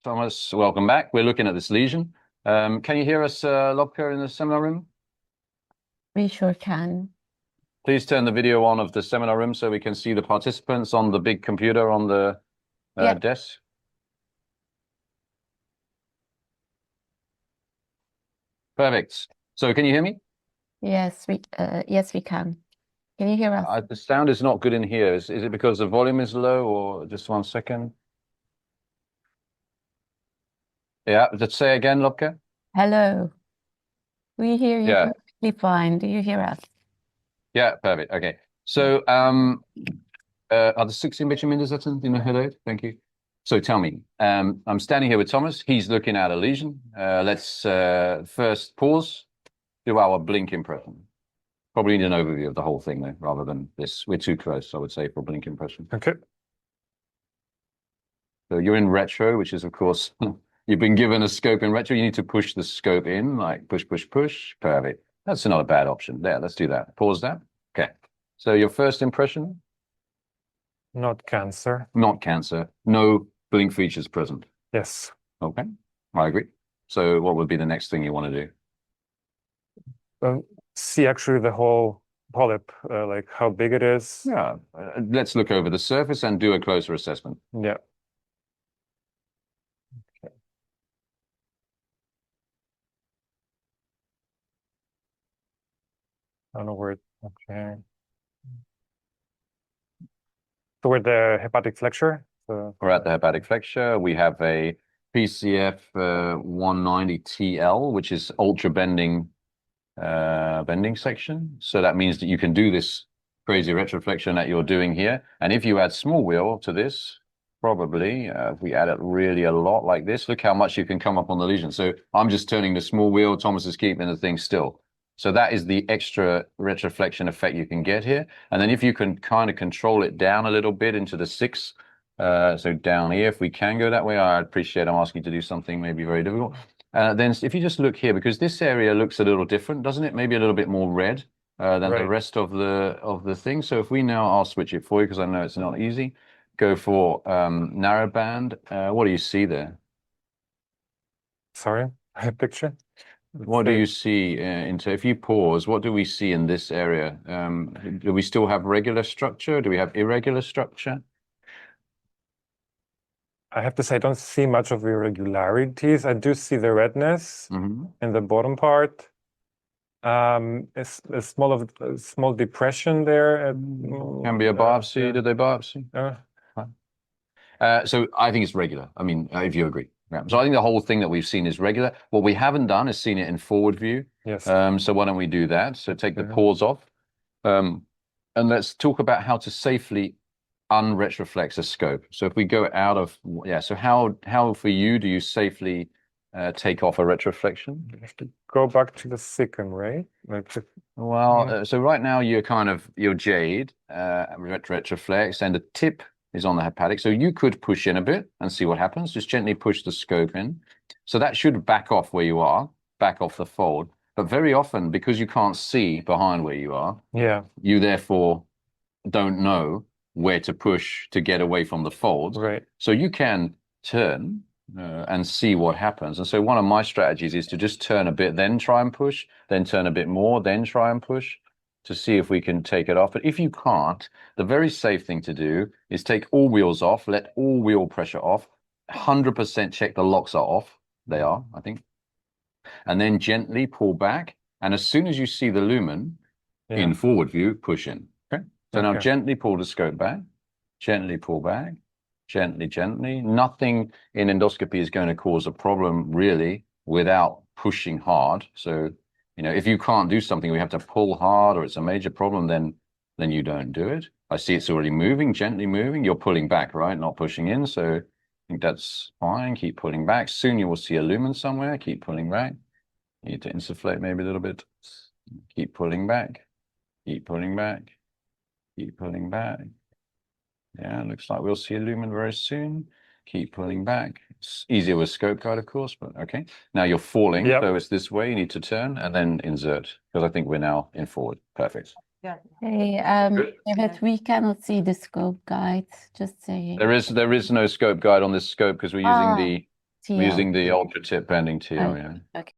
Thomas, welcome back. We're looking at this lesion. Can you hear us, Lobke, in the seminar room? We sure can. Please turn the video on of the seminar room so we can see the participants on the big computer on the desk. Perfect. So can you hear me? Yes, we can. Can you hear us? The sound is not good in here. Is it because the volume is low, or just 1 second? Yeah, let's say again, Lobke. Hello. We hear you Yeah. perfectly fine. Do you hear us? Yeah, perfect. Okay. So are the 16 bitumen hello? Thank you. So tell me, I'm standing here with Thomas. He's looking at a lesion. Let's first pause, do our blink impression. Probably need an overview of the whole thing though, rather than this. We're too close, I would say, for blink impression. Okay. So you're in retro, which is, of course, you've been given a scope in retro. You need to push the scope in, like push, push, push. Perfect. That's not a bad option. There, let's do that. Pause that. Okay. So your first impression? Not cancer. Not cancer. No blink features present. Yes. Okay, I agree. So what would be the next thing you want to do? See actually the whole polyp, like how big it is. Yeah, let's look over the surface and do a closer assessment. Yeah. Okay. I don't know where. Okay. So we're the hepatic flexure. So we're at the hepatic flexure. We have a PCF 190 TL, which is ultra bending section. So that means that you can do this crazy retroflexion that you're doing here. And if you add small wheel to this, probably if we add it really a lot like this, look how much you can come up on the lesion. So I'm just turning the small wheel. Thomas is keeping the thing still. So that is the extra retroflexion effect you can get here. And then if you can kind of control it down a little bit into the 6, so down here, if we can go that way, I appreciate I'm asking you to do something maybe very difficult. Then if you just look here, because this area looks a little different, doesn't it? Maybe a little bit more red than the rest of the thing. So if we now, I'll switch it for you because I know it's not easy. Go for narrow band. What do you see there? Sorry, a picture. What do you see if you pause, what do we see in this area? Do we still have regular structure? Do we have irregular structure? I have to say I don't see much of irregularities. I do see the redness in the bottom part. A small depression there. Can be a biopsy. Did they biopsy? So I think it's regular. I mean, if you agree. Yeah. So I think the whole thing that we've seen is regular. What we haven't done is seen it in forward view. Yes. So why don't we do that? So take the pause off. And let's talk about how to safely un-retroflex a scope. So if we go out of, so how for you do you safely take off a retroflexion? You have to go back to the second, right? So right now you're jade, retroflex, and the tip is on the hepatic. So you could push in a bit and see what happens. Just gently push the scope in. So that should back off where you are, back off the fold. But very often, because you can't see behind where you are, you therefore don't know where to push to get away from the folds. Right. So you can turn and see what happens. And so one of my strategies is to just turn a bit, then try and push, then turn a bit more, then try and push to see if we can take it off. But if you can't, the very safe thing to do is take all wheels off, let all wheel pressure off, 100% check the locks are off. They are, I think. And then gently pull back. And as soon as you see the lumen in forward view, push in. Okay. So now gently pull the scope back, gently pull back, gently, gently. Nothing in endoscopy is going to cause a problem really without pushing hard. So, if you can't do something, we have to pull hard or it's a major problem, then you don't do it. I see it's already moving, gently moving. You're pulling back, right? Not pushing in. So I think that's fine. Keep pulling back. Soon you will see a lumen somewhere. Keep pulling back. You need to insufflate maybe a little bit. Keep pulling back. Keep pulling back. Keep pulling back. Yeah, looks like we'll see a lumen very soon. Keep pulling back. It's easier with scope guide, of course, but okay. Now you're falling, so it's this way. You need to turn and then insert, because I think we're now in forward. Perfect. Yeah. Hey, but we cannot see the scope guide. Just saying. There is no scope guide on this scope because we're using We're using the ultra tip bending TL, Oh, yeah. okay.